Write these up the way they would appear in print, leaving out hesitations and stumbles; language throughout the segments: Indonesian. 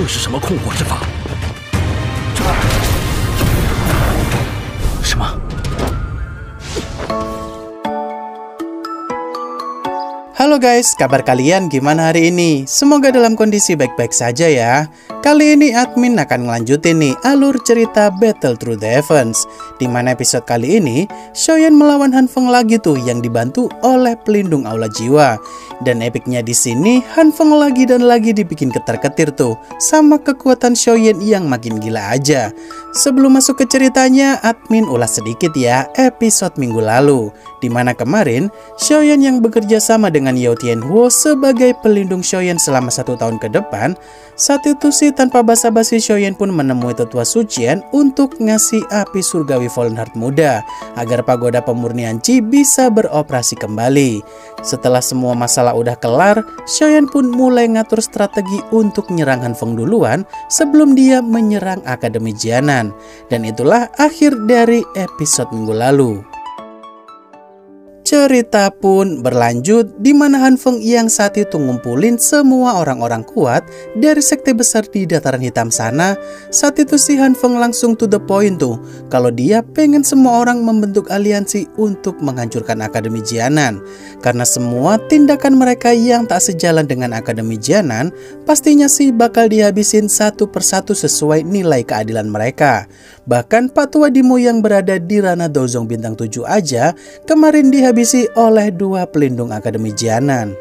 这是什么控火之法？什么？ Halo guys, kabar kalian gimana hari ini? Semoga dalam kondisi baik-baik saja ya. Kali ini admin akan ngelanjutin nih alur cerita Battle Through the Heavens, di mana episode kali ini Xiaoyan melawan Han Feng lagi tuh yang dibantu oleh pelindung aula jiwa. Dan epicnya di sini Han Feng lagi dan lagi dibikin ketar-ketir tuh sama kekuatan Xiaoyan yang makin gila aja. Sebelum masuk ke ceritanya, admin ulas sedikit ya episode minggu lalu, di mana kemarin Xiaoyan yang bekerja sama dengan Yao Tianhuo sebagai pelindung Xiaoyan selama 1 tahun ke depan. Saat itu sih tanpa basa-basi Xiaoyan pun menemui tetua Sucian untuk ngasih api surgawi Fallen Heart muda agar pagoda pemurnian Qi bisa beroperasi kembali. Setelah semua masalah udah kelar, Xiaoyan pun mulai ngatur strategi untuk nyerang Han Feng duluan sebelum dia menyerang Akademi Jianan. Dan itulah akhir dari episode minggu lalu. Cerita pun berlanjut di mana Han Feng yang saat itu ngumpulin semua orang-orang kuat dari sekte besar di dataran hitam sana. Saat itu si Han Feng langsung to the point tuh kalau dia pengen semua orang membentuk aliansi untuk menghancurkan Akademi Jianan. Karena semua tindakan mereka yang tak sejalan dengan Akademi Jianan pastinya sih bakal dihabisin satu persatu sesuai nilai keadilan mereka. Bahkan Pak Tua Dimo yang berada di ranah Dozong bintang 7 aja kemarin dihabisi oleh 2 pelindung Akademi Jianan.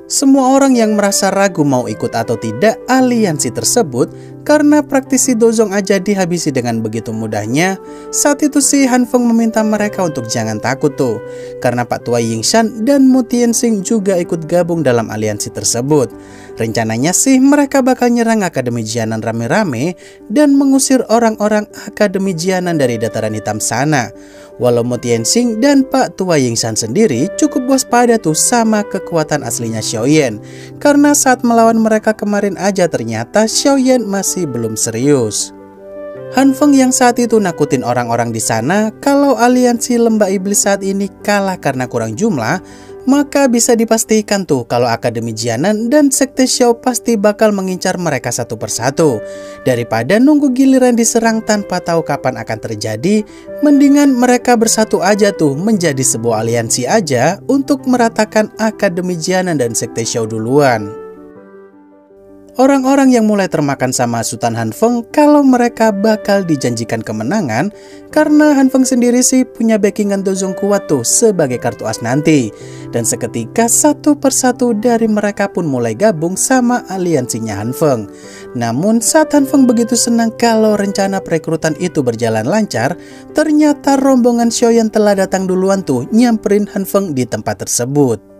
Semua orang yang merasa ragu mau ikut atau tidak aliansi tersebut karena praktisi Dozong aja dihabisi dengan begitu mudahnya. Saat itu si Han Feng meminta mereka untuk jangan takut tuh, karena Pak Tua Yingshan dan Mu Tianxing juga ikut gabung dalam aliansi tersebut. Rencananya sih mereka bakal nyerang Akademi Jianan rame-rame dan mengusir orang-orang Akademi Jianan dari dataran hitam sana. Walau Mu Tianxing dan Pak Tua Yingshan sendiri cukup waspada tuh sama kekuatan aslinya Xiaoyan, karena saat melawan mereka kemarin aja ternyata Xiaoyan masih belum serius. Han Feng yang saat itu nakutin orang-orang di sana kalau aliansi lembah iblis saat ini kalah karena kurang jumlah, maka bisa dipastikan tuh kalau Akademi Jianan dan Sekte Xiao pasti bakal mengincar mereka satu persatu. Daripada nunggu giliran diserang tanpa tahu kapan akan terjadi, mendingan mereka bersatu aja tuh menjadi sebuah aliansi aja untuk meratakan Akademi Jianan dan Sekte Xiao duluan. Orang-orang yang mulai termakan sama hasutan Han Feng kalau mereka bakal dijanjikan kemenangan, karena Han Feng sendiri sih punya backingan Dozong kuat tuh sebagai kartu as nanti. Dan seketika satu persatu dari mereka pun mulai gabung sama aliansinya Han Feng. Namun saat Han Feng begitu senang kalau rencana perekrutan itu berjalan lancar, ternyata rombongan Xiaoyan telah datang duluan tuh nyamperin Han Feng di tempat tersebut.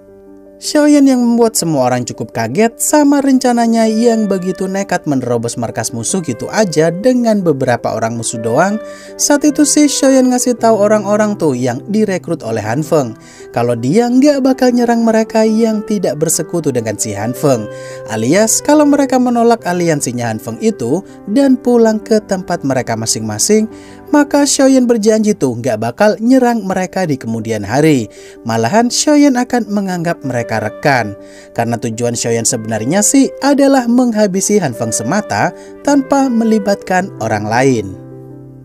Xiaoyan yang membuat semua orang cukup kaget sama rencananya yang begitu nekat menerobos markas musuh gitu aja dengan beberapa orang musuh doang. Saat itu sih Xiaoyan ngasih tahu orang-orang tuh yang direkrut oleh Han Feng kalau dia nggak bakal nyerang mereka yang tidak bersekutu dengan si Han Feng, alias kalau mereka menolak aliansinya Han Feng itu dan pulang ke tempat mereka masing-masing, maka Xiaoyan berjanji tuh nggak bakal nyerang mereka di kemudian hari. Malahan Xiaoyan akan menganggap mereka rekan, karena tujuan Xiaoyan sebenarnya sih adalah menghabisi Han Feng semata tanpa melibatkan orang lain.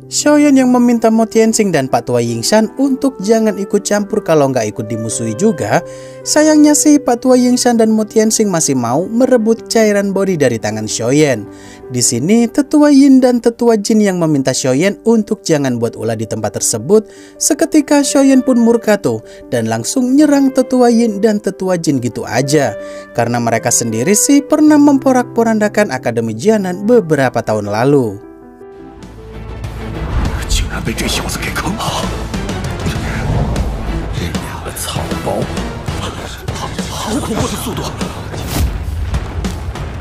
Xiaoyan yang meminta Mu Tianxing dan Pak Tua Yingshan untuk jangan ikut campur kalau nggak ikut dimusuhi juga. Sayangnya sih Pak Tua Yingshan dan Mu Tianxing masih mau merebut cairan body dari tangan Xiaoyan. Di sini Tetua Yin dan Tetua Jin yang meminta Xiaoyan untuk jangan buat ulah di tempat tersebut. Seketika Xiaoyan pun murka tuh dan langsung nyerang Tetua Yin dan Tetua Jin gitu aja, karena mereka sendiri sih pernah memporak-porandakan Akademi Jianan beberapa tahun lalu. 被这小子给坑了！这两个草包，好恐怖的速度！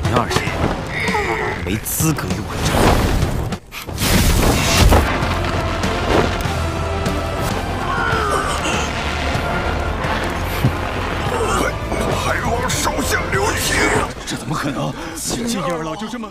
你二谁？没资格与我争！还望手下留情！这怎么可能？金叶二老就这么……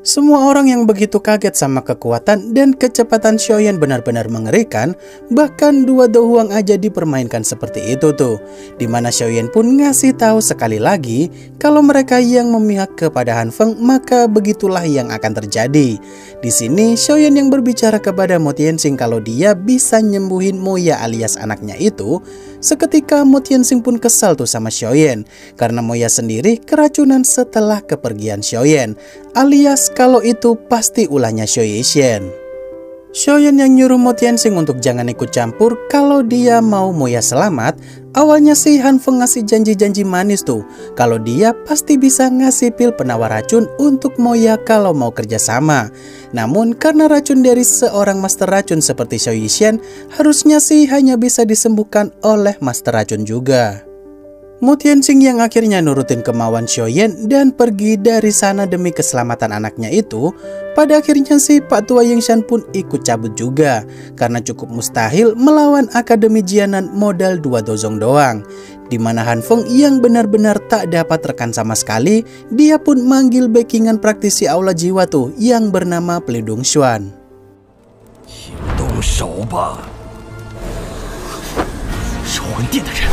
Semua orang yang begitu kaget sama kekuatan dan kecepatan Xiaoyan benar-benar mengerikan. Bahkan dua Do Huang aja dipermainkan seperti itu tuh. Dimana Xiaoyan pun ngasih tahu sekali lagi kalau mereka yang memihak kepada Han Feng, maka begitulah yang akan terjadi. Di sini Xiaoyan yang berbicara kepada Mo Tianxing kalau dia bisa nyembuhin Moya alias anaknya itu. Seketika Mo Tianxing pun kesal tuh sama Xiaoyan karena Moya sendiri keracunan setelah kepergian Xiaoyan, alias kalau itu pasti ulahnya Xiao Yishen. Xiaoyan yang nyuruh Mo Tianxing untuk jangan ikut campur kalau dia mau Moya selamat. Awalnya sih Han Feng ngasih janji-janji manis tuh kalau dia pasti bisa ngasih pil penawar racun untuk Moya kalau mau kerjasama. Namun karena racun dari seorang master racun seperti Xiao Yishen, harusnya sih hanya bisa disembuhkan oleh master racun juga. Mo Tianxing yang akhirnya nurutin kemauan Xiaoyan dan pergi dari sana demi keselamatan anaknya itu. Pada akhirnya sih Pak Tua Yingshan pun ikut cabut juga karena cukup mustahil melawan Akademi Jianan modal 2 dozong doang. Dimana Han Feng yang benar-benar tak dapat rekan sama sekali, dia pun manggil backingan praktisi aula jiwa tuh yang bernama Pelindung Xuan. 动手吧，守魂殿的人。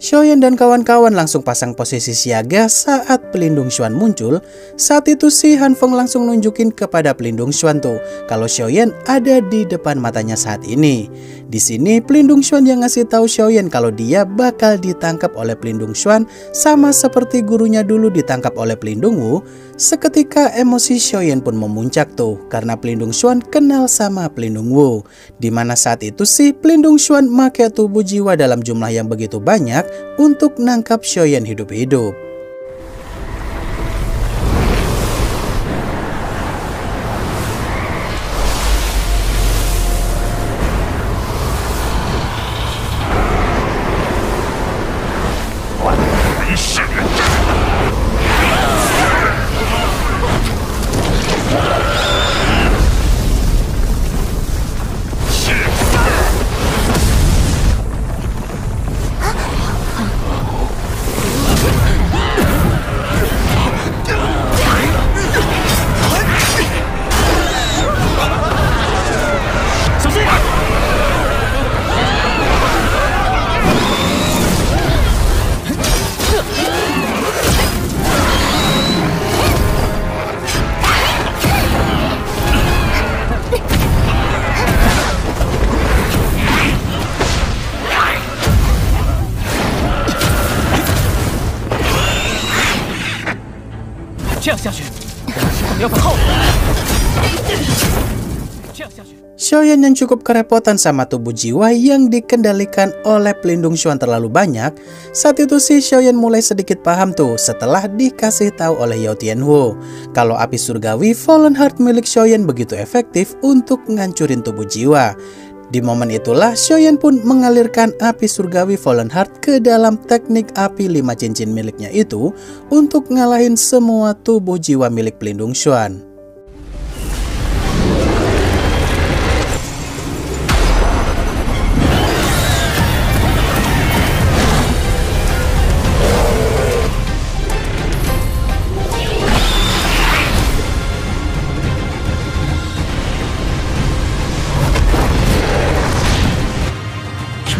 Xiaoyan dan kawan-kawan langsung pasang posisi siaga saat Pelindung Xuan muncul. Saat itu si Han Feng langsung nunjukin kepada Pelindung Xuan tuh kalau Xiaoyan ada di depan matanya saat ini. Di sini Pelindung Xuan yang ngasih tahu Xiaoyan kalau dia bakal ditangkap oleh Pelindung Xuan sama seperti gurunya dulu ditangkap oleh Pelindung Wu. Seketika emosi Xiaoyan pun memuncak tuh karena Pelindung Xuan kenal sama Pelindung Wu. Dimana saat itu sih Pelindung Xuan make tubuh jiwa dalam jumlah yang begitu banyak untuk nangkap Xiaoyan hidup-hidup. Xiaoyan yang cukup kerepotan sama tubuh jiwa yang dikendalikan oleh Pelindung Xuan terlalu banyak. Saat itu sih Xiaoyan mulai sedikit paham tuh setelah dikasih tahu oleh Yao Tianhuo kalau api surgawi Fallen Heart milik Xiaoyan begitu efektif untuk ngancurin tubuh jiwa. Di momen itulah Xiaoyan pun mengalirkan api surgawi Fallen Heart ke dalam teknik api 5 cincin miliknya itu untuk ngalahin semua tubuh jiwa milik Pelindung Xuan.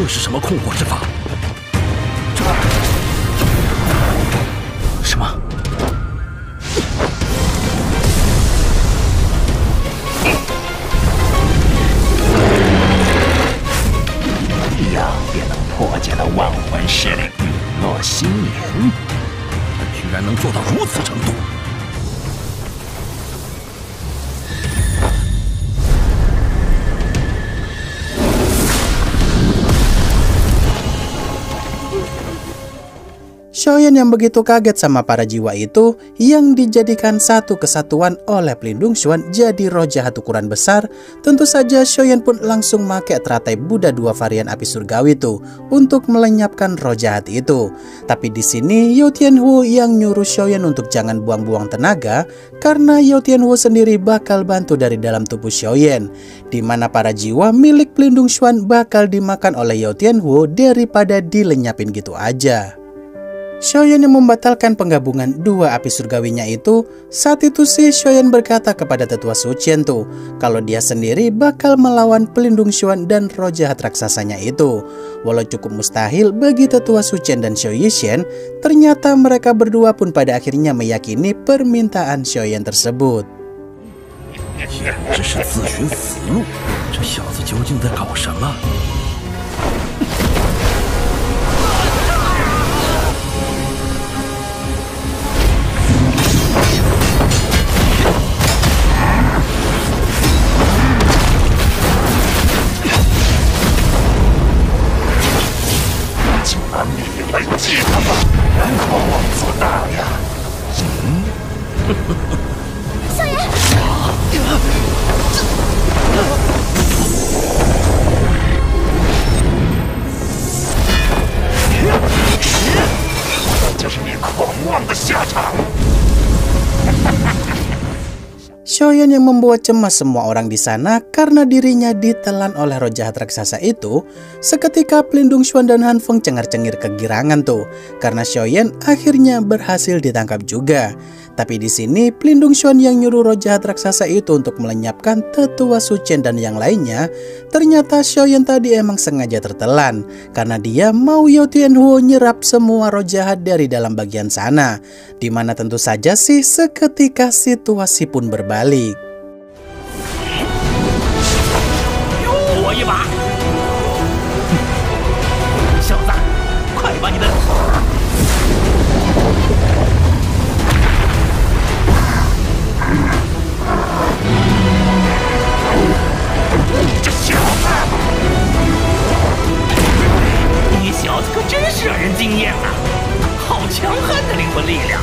这是什么控火之法？什么？这样便能破解了万魂师的陨落心炎。他居然能做到如此程度！ Xiaoyan yang begitu kaget sama para jiwa itu yang dijadikan satu kesatuan oleh pelindung Xuan jadi roh jahat ukuran besar. Tentu saja Xiaoyan pun langsung make teratai Buddha 2 varian api surgawi itu untuk melenyapkan roh jahat itu. Tapi di sini Yao Tianhu yang nyuruh Xiaoyan untuk jangan buang-buang tenaga karena Yao Tianhu sendiri bakal bantu dari dalam tubuh Xiaoyan, di mana para jiwa milik pelindung Xuan bakal dimakan oleh Yao Tianhu daripada dilenyapin gitu aja. Xiaoyan yang membatalkan penggabungan 2 api surgawinya itu, saat itu si Xiaoyan berkata kepada tetua Su Qian tuh, kalau dia sendiri bakal melawan pelindung Xuan dan roh jahat raksasanya itu. Walau cukup mustahil bagi tetua Su Qian dan Xiao Yishen, ternyata mereka berdua pun pada akhirnya meyakini permintaan Xiaoyan tersebut. 这是自寻死路，这小子究竟在搞什么？ Xiaoyan yang membuat cemas semua orang di sana karena dirinya ditelan oleh roh jahat raksasa itu. Seketika pelindung Xuan dan Han Feng cengar-cengir kegirangan tuh karena Xiaoyan akhirnya berhasil ditangkap juga. Tapi di sini pelindung Xuan yang nyuruh roh jahat raksasa itu untuk melenyapkan tetua Su Qian dan yang lainnya, ternyata Xiaoyan tadi emang sengaja tertelan karena dia mau Yao Tianhu nyerap semua roh jahat dari dalam bagian sana, dimana tentu saja sih seketika situasi pun berbalik. 我一把，小子，快把你的 小子可真是让人惊艳啊！好强悍的灵魂力量！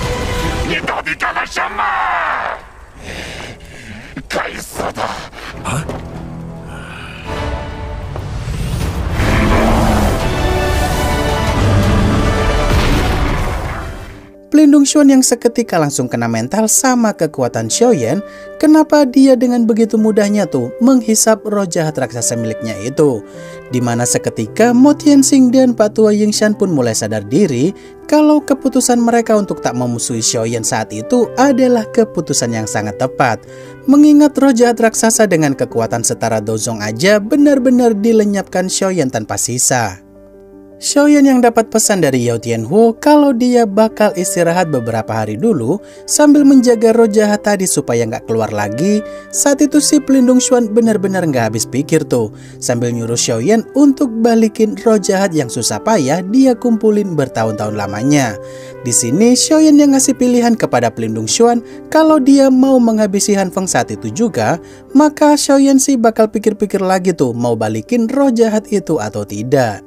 你到底干了什么？该死的！啊！ Pelindung Xuan yang seketika langsung kena mental sama kekuatan Xiaoyan. Kenapa dia dengan begitu mudahnya tuh menghisap roh jahat raksasa miliknya itu. Dimana seketika Mo Tianxing dan Pak Tua Yingshan pun mulai sadar diri kalau keputusan mereka untuk tak memusuhi Xiaoyan saat itu adalah keputusan yang sangat tepat. Mengingat roh jahat raksasa dengan kekuatan setara Dozong aja benar-benar dilenyapkan Xiaoyan tanpa sisa. Xiaoyan yang dapat pesan dari Yao Tianhu kalau dia bakal istirahat beberapa hari dulu sambil menjaga roh jahat tadi supaya nggak keluar lagi. Saat itu si pelindung Xuan benar-benar nggak habis pikir tuh sambil nyuruh Xiaoyan untuk balikin roh jahat yang susah payah dia kumpulin bertahun-tahun lamanya. Di sini Xiaoyan yang ngasih pilihan kepada pelindung Xuan kalau dia mau menghabisi Han Feng saat itu juga, maka Xiaoyan sih bakal pikir-pikir lagi tuh mau balikin roh jahat itu atau tidak.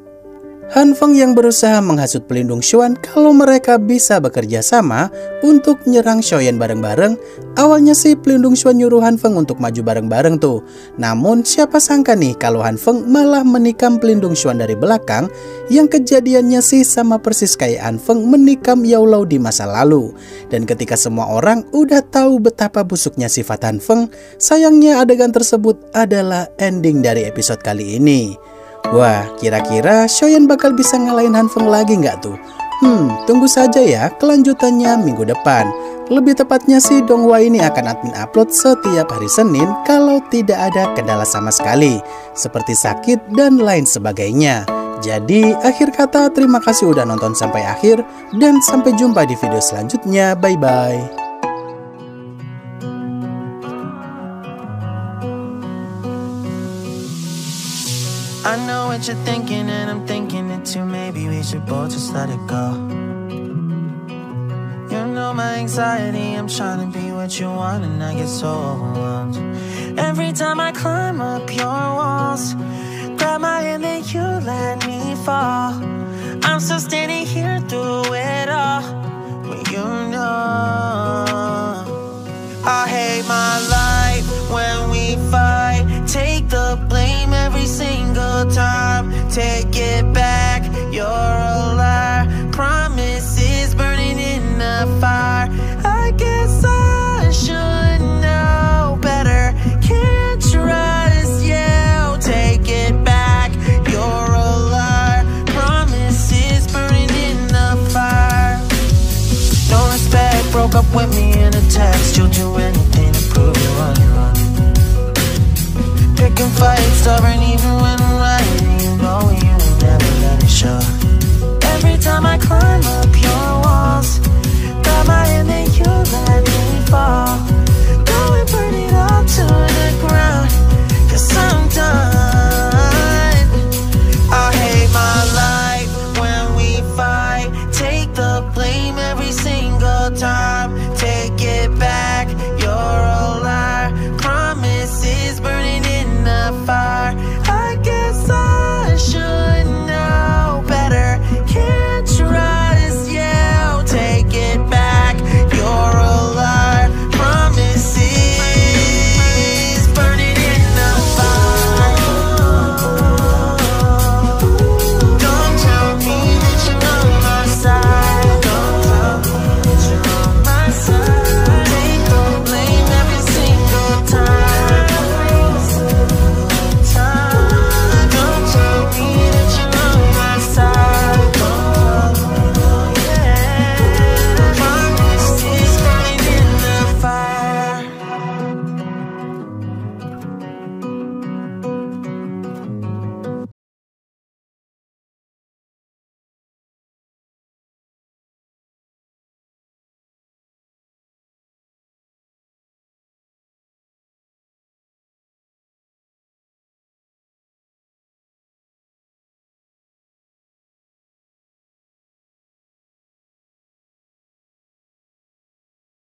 Han Feng yang berusaha menghasut pelindung Xuan kalau mereka bisa bekerja sama untuk nyerang Xiaoyan bareng-bareng. Awalnya sih pelindung Xuan nyuruh Han Feng untuk maju bareng-bareng tuh. Namun siapa sangka nih kalau Han Feng malah menikam pelindung Xuan dari belakang, yang kejadiannya sih sama persis kayak Han Feng menikam Yao Lao di masa lalu. Dan ketika semua orang udah tahu betapa busuknya sifat Han Feng, sayangnya adegan tersebut adalah ending dari episode kali ini. Wah, kira-kira Xiaoyan bakal bisa ngalahin Han Feng lagi nggak tuh? Tunggu saja ya kelanjutannya minggu depan. Lebih tepatnya sih Donghua ini akan admin upload setiap hari Senin kalau tidak ada kendala sama sekali, seperti sakit dan lain sebagainya. Jadi, akhir kata terima kasih udah nonton sampai akhir dan sampai jumpa di video selanjutnya. Bye-bye. I know what you're thinking and I'm thinking it too. Maybe we should both just let it go. You know my anxiety, I'm trying to be what you want and I get so overwhelmed. Every time I climb up your walls, grab my hand and you let me fall. I'm still standing here through it all. When you know I hate my life when we fight. Take the blame every single time. Take it back, you're a liar. Promises burning in the fire. I guess I should know better. Can't trust you. Take it back, you're a liar. Promises burning in the fire. No respect, broke up with me in a text. You'll do anything to prove you wrong. Picking fights, stubborn even when I'm right. You know you will never let it show. Every time I climb up